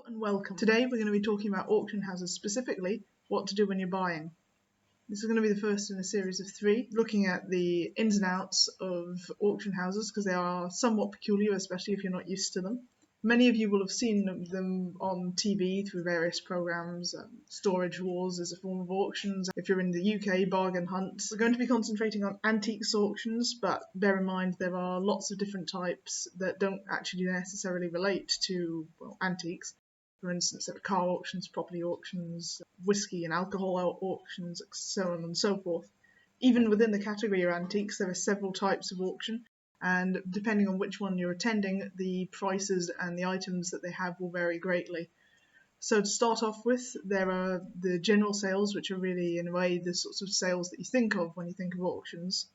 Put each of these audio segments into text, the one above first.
Hello and welcome. Today we're going to be talking about auction houses, specifically what to do when you're buying. This is going to be the first in a series of 3, looking at the ins and outs of auction houses because they are somewhat peculiar, especially if you're not used to them. Many of you will have seen them on TV through various programs. Storage Wars is a form of auctions. If you're in the UK, Bargain Hunt. We're going to be concentrating on antiques auctions, but bear in mind there are lots of different types that don't actually necessarily relate to antiques. For instance, there are car auctions, property auctions, whiskey and alcohol auctions, so on and so forth. Even within the category of antiques, there are several types of auction, and depending on which one you're attending, the prices and the items that they have will vary greatly. So to start off with, there are the general sales, which are really, in a way, the sorts of sales that you think of when you think of auctions.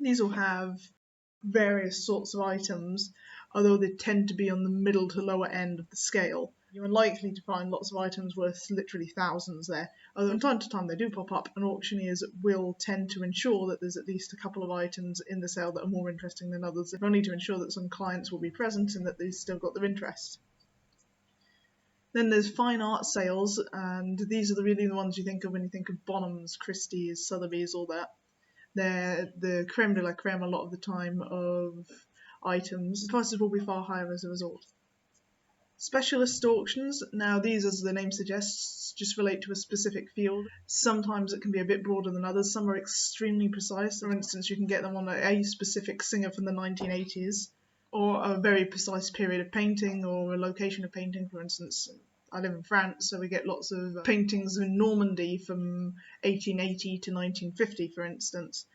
These will have various sorts of items, although they tend to be on the middle to lower end of the scale. You're unlikely to find lots of items worth literally thousands there, although from time to time they do pop up, and auctioneers will tend to ensure that there's at least a couple of items in the sale that are more interesting than others, if only to ensure that some clients will be present and that they've still got their interest. Then there's fine art sales, and these are really the ones you think of when you think of Bonhams, Christie's, Sotheby's, all that. They're the creme de la creme a lot of the time of items. The prices will be far higher as a result. Specialist auctions, now these, as the name suggests, just relate to a specific field. Sometimes it can be a bit broader than others. Some are extremely precise. For instance, you can get them on a specific singer from the 1980s, or a very precise period of painting, or a location of painting. For instance, I live in France, so we get lots of paintings in Normandy from 1880 to 1950, for instance.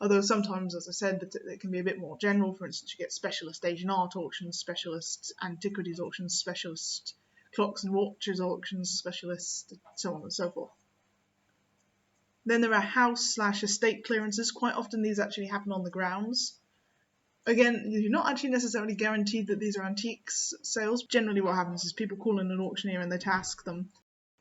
Although sometimes, as I said, it can be a bit more general. For instance, you get specialist Asian art auctions, specialist antiquities auctions, specialist clocks and watches auctions, specialist so on and so forth. Then there are house/estate clearances. Quite often these actually happen on the grounds. Again, you're not actually necessarily guaranteed that these are antiques sales. Generally what happens is people call in an auctioneer and they task them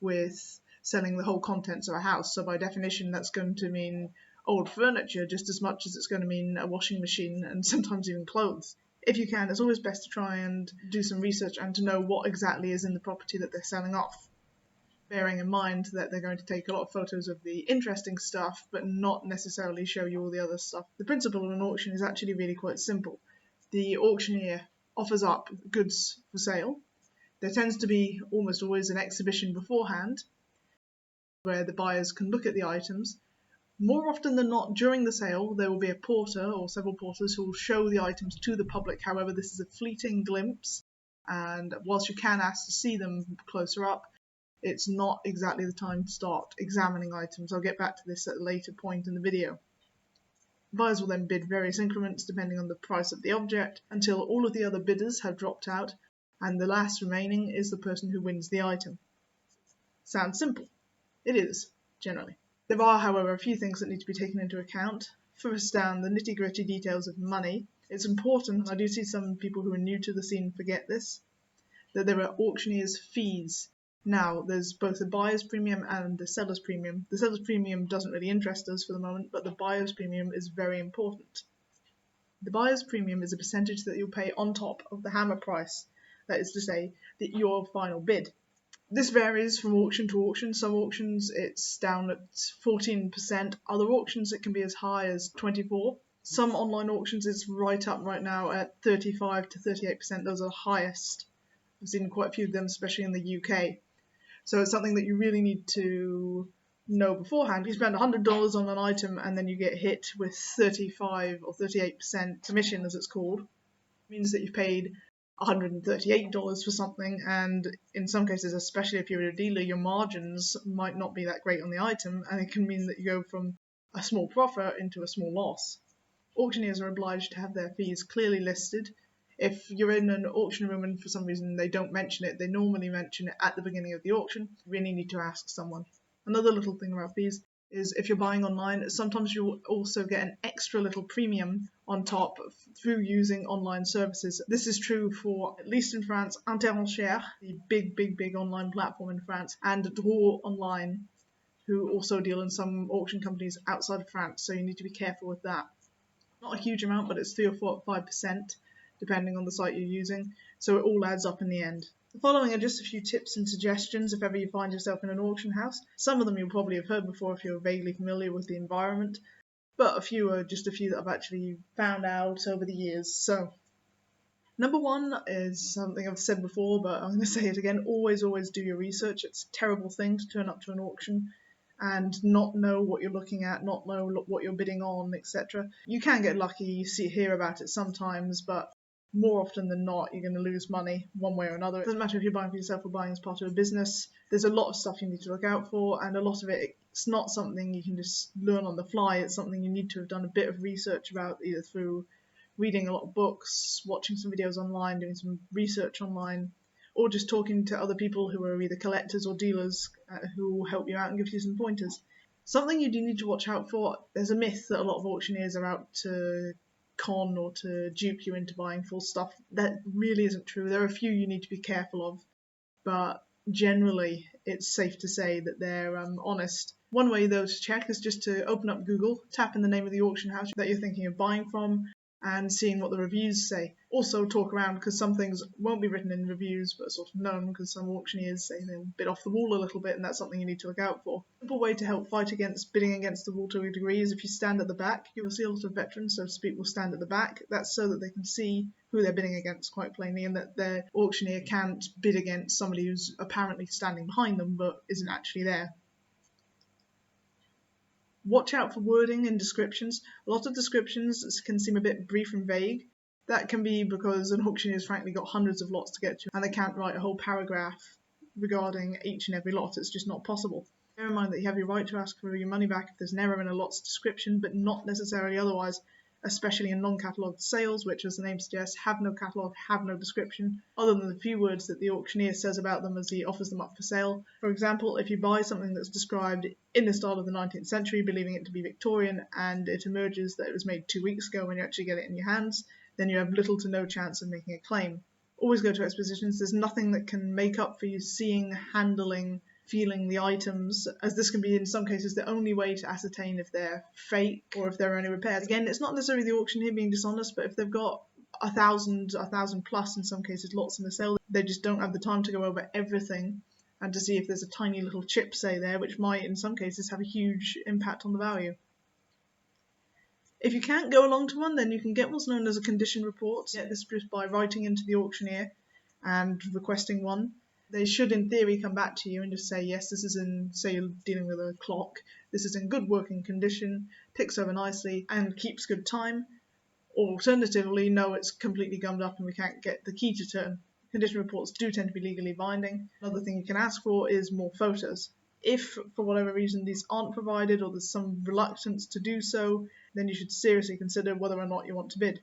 with selling the whole contents of a house. So by definition that's going to mean old furniture just as much as it's going to mean a washing machine and sometimes even clothes. If you can, it's always best to try and do some research and to know what exactly is in the property that they're selling off, bearing in mind that they're going to take a lot of photos of the interesting stuff but not necessarily show you all the other stuff. The principle of an auction is actually really quite simple. The auctioneer offers up goods for sale. There tends to be almost always an exhibition beforehand where the buyers can look at the items. More often than not, during the sale, there will be a porter or several porters who will show the items to the public. However, this is a fleeting glimpse, and whilst you can ask to see them closer up, it's not exactly the time to start examining items. I'll get back to this at a later point in the video. Buyers will then bid various increments depending on the price of the object until all of the other bidders have dropped out, and the last remaining is the person who wins the item. Sounds simple. It is, generally. There are, however, a few things that need to be taken into account. First down, the nitty-gritty details of money. It's important, I do see some people who are new to the scene forget this, that there are auctioneers' fees. Now, there's both a buyer's premium and a seller's premium. The seller's premium doesn't really interest us for the moment, but the buyer's premium is very important. The buyer's premium is a percentage that you'll pay on top of the hammer price, that is to say, your final bid. This varies from auction to auction. Some auctions it's down at 14%, other auctions it can be as high as 24%. Some online auctions it's right up right now at 35 to 38%, those are the highest. I've seen quite a few of them, especially in the UK. So it's something that you really need to know beforehand. You spend $100 on an item and then you get hit with 35 or 38% commission, as it's called. It means that you've paid $138 for something, and in some cases, especially if you're a dealer, your margins might not be that great on the item, and it can mean that you go from a small profit into a small loss. Auctioneers are obliged to have their fees clearly listed. If you're in an auction room and for some reason they don't mention it, they normally mention it at the beginning of the auction. You really need to ask someone. Another little thing about fees is if you're buying online, sometimes you'll also get an extra little premium on top through using online services. This is true for, at least in France, Interenchères, the big online platform in France, and Draw Online, who also deal in some auction companies outside of France, so you need to be careful with that. Not a huge amount, but it's 3 or 4 or 5%, depending on the site you're using, so it all adds up in the end. The following are just a few tips and suggestions if ever you find yourself in an auction house. Some of them you'll probably have heard before if you're vaguely familiar with the environment, but a few are just a few that I've actually found out over the years. So, number one is something I've said before, but I'm going to say it again. Always do your research. It's a terrible thing to turn up to an auction and not know what you're looking at, not know what you're bidding on, etc. You can get lucky, you hear about it sometimes, but more often than not, you're going to lose money one way or another. It doesn't matter if you're buying for yourself or buying as part of a business. There's a lot of stuff you need to look out for, and a lot of it's not something you can just learn on the fly. It's something you need to have done a bit of research about, either through reading a lot of books, watching some videos online, doing some research online, or just talking to other people who are either collectors or dealers who will help you out and give you some pointers. Something you do need to watch out for, there's a myth that a lot of auctioneers are out to con or to dupe you into buying full stuff. That really isn't true. There are a few you need to be careful of, but generally it's safe to say that they're honest. One way though to check is just to open up Google, tap in the name of the auction house that you're thinking of buying from, and seeing what the reviews say. Also talk around, because some things won't be written in reviews but are sort of known, because some auctioneers say they're a bit off the wall a little bit, and that's something you need to look out for. A simple way to help fight against bidding against the wall to a degree is if you stand at the back. You'll see a lot of veterans, so to speak, will stand at the back. That's so that they can see who they're bidding against quite plainly, and that their auctioneer can't bid against somebody who's apparently standing behind them but isn't actually there. Watch out for wording and descriptions. A lot of descriptions can seem a bit brief and vague. That can be because an auctioneer's frankly got hundreds of lots to get to, and they can't write a whole paragraph regarding each and every lot. It's just not possible. Bear in mind that you have your right to ask for your money back if there's an error in a lot's description, but not necessarily otherwise, especially in non-catalogued sales, which, as the name suggests, have no catalogue, have no description, other than the few words that the auctioneer says about them as he offers them up for sale. For example, if you buy something that's described in the style of the 19th century, believing it to be Victorian, and it emerges that it was made 2 weeks ago when you actually get it in your hands, then you have little to no chance of making a claim. Always go to expositions. There's nothing that can make up for you seeing, handling, feeling the items, as this can be in some cases the only way to ascertain if they're fake or if there are any repairs. Again, it's not necessarily the auctioneer being dishonest, but if they've got 1,000 plus in some cases lots in the sale, they just don't have the time to go over everything and to see if there's a tiny little chip, say, there, which might in some cases have a huge impact on the value. If you can't go along to one, then you can get what's known as a condition report. Get this just by writing into the auctioneer and requesting one. They should, in theory, come back to you and just say, yes, this is in, say you're dealing with a clock, this is in good working condition, ticks over nicely, and keeps good time. Or alternatively, no, it's completely gummed up and we can't get the key to turn. Condition reports do tend to be legally binding. Another thing you can ask for is more photos. If, for whatever reason, these aren't provided or there's some reluctance to do so, then you should seriously consider whether or not you want to bid.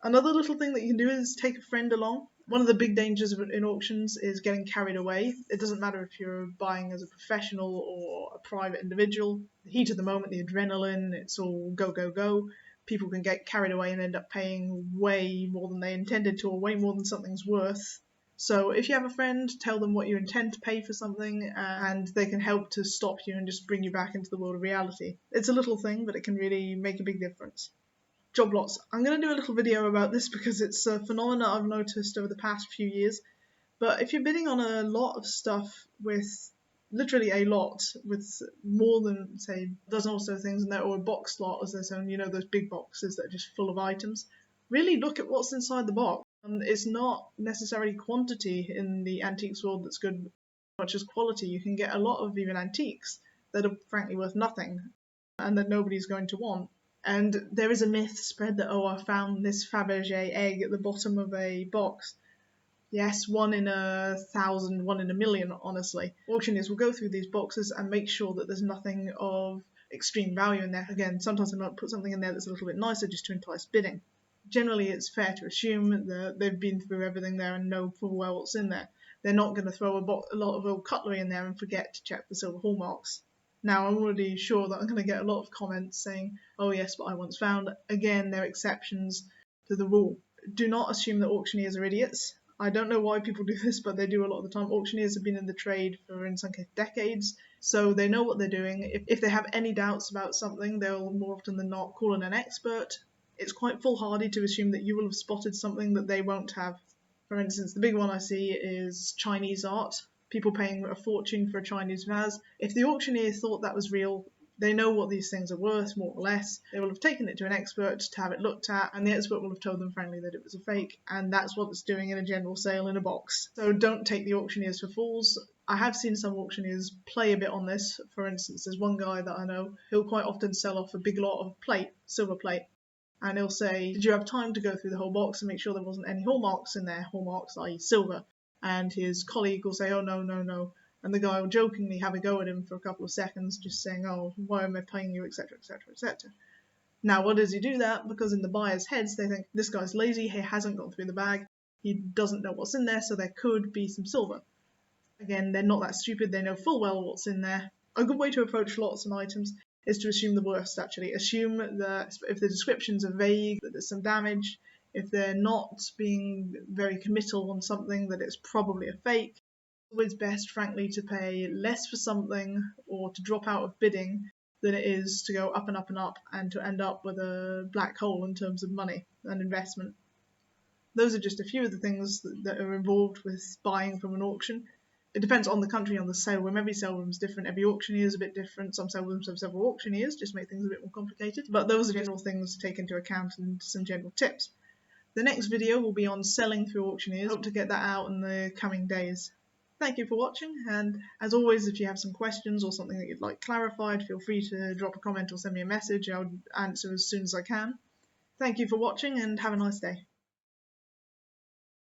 Another little thing that you can do is take a friend along. One of the big dangers in auctions is getting carried away. It doesn't matter if you're buying as a professional or a private individual. The heat of the moment, the adrenaline, it's all go, go, go. People can get carried away and end up paying way more than they intended to, or way more than something's worth. So if you have a friend, tell them what you intend to pay for something, and they can help to stop you and just bring you back into the world of reality. It's a little thing, but it can really make a big difference. Job lots. I'm going to do a little video about this because it's a phenomenon I've noticed over the past few years. But if you're bidding on a lot of stuff with literally a lot, with more than, say, a dozen or so things in there, or a box lot as their own, you know, those big boxes that are just full of items, really look at what's inside the box. And it's not necessarily quantity in the antiques world that's good, much as quality. You can get a lot of even antiques that are frankly worth nothing and that nobody's going to want. And there is a myth spread that, oh, I found this Fabergé egg at the bottom of a box. Yes, 1 in 1,000, 1 in a million, honestly. Auctioneers will go through these boxes and make sure that there's nothing of extreme value in there. Again, sometimes they might put something in there that's a little bit nicer just to entice bidding. Generally, it's fair to assume that they've been through everything there and know full well what's in there. They're not going to throw a lot of old cutlery in there and forget to check the silver hallmarks. Now, I'm already sure that I'm going to get a lot of comments saying, oh yes, but I once found. Again, there are exceptions to the rule. Do not assume that auctioneers are idiots. I don't know why people do this, but they do a lot of the time. Auctioneers have been in the trade for, in some cases, decades, so they know what they're doing. If they have any doubts about something, they'll more often than not call in an expert. It's quite foolhardy to assume that you will have spotted something that they won't have. For instance, the big one I see is Chinese art. People paying a fortune for a Chinese vase. If the auctioneer thought that was real, they know what these things are worth, more or less. They will have taken it to an expert to have it looked at, and the expert will have told them frankly that it was a fake, and that's what it's doing in a general sale in a box. So don't take the auctioneers for fools. I have seen some auctioneers play a bit on this. For instance, there's one guy that I know who'll quite often sell off a big lot of plate, silver plate, and he'll say, did you have time to go through the whole box and make sure there wasn't any hallmarks in there, hallmarks i.e. silver? And his colleague will say, oh no, no, no. And the guy will jokingly have a go at him for a couple of seconds, just saying, oh, why am I paying you, etc., etc., etc. Now, why does he do that? Because in the buyer's heads, they think, this guy's lazy, he hasn't gone through the bag, he doesn't know what's in there, so there could be some silver. Again, they're not that stupid, they know full well what's in there. A good way to approach lots and items is to assume the worst, actually. Assume that if the descriptions are vague, that there's some damage, if they're not being very committal on something, that it's probably a fake. It's always best, frankly, to pay less for something or to drop out of bidding than it is to go up and up and up and to end up with a black hole in terms of money and investment. Those are just a few of the things that are involved with buying from an auction. It depends on the country, on the sale room. Every sale room is different. Every auctioneer is a bit different. Some sale rooms have several auctioneers, just make things a bit more complicated. But those are general things to take into account and some general tips. The next video will be on selling through auctioneers. I hope to get that out in the coming days. Thank you for watching, and as always, if you have some questions or something that you'd like clarified, feel free to drop a comment or send me a message. I'll answer as soon as I can. Thank you for watching and have a nice day.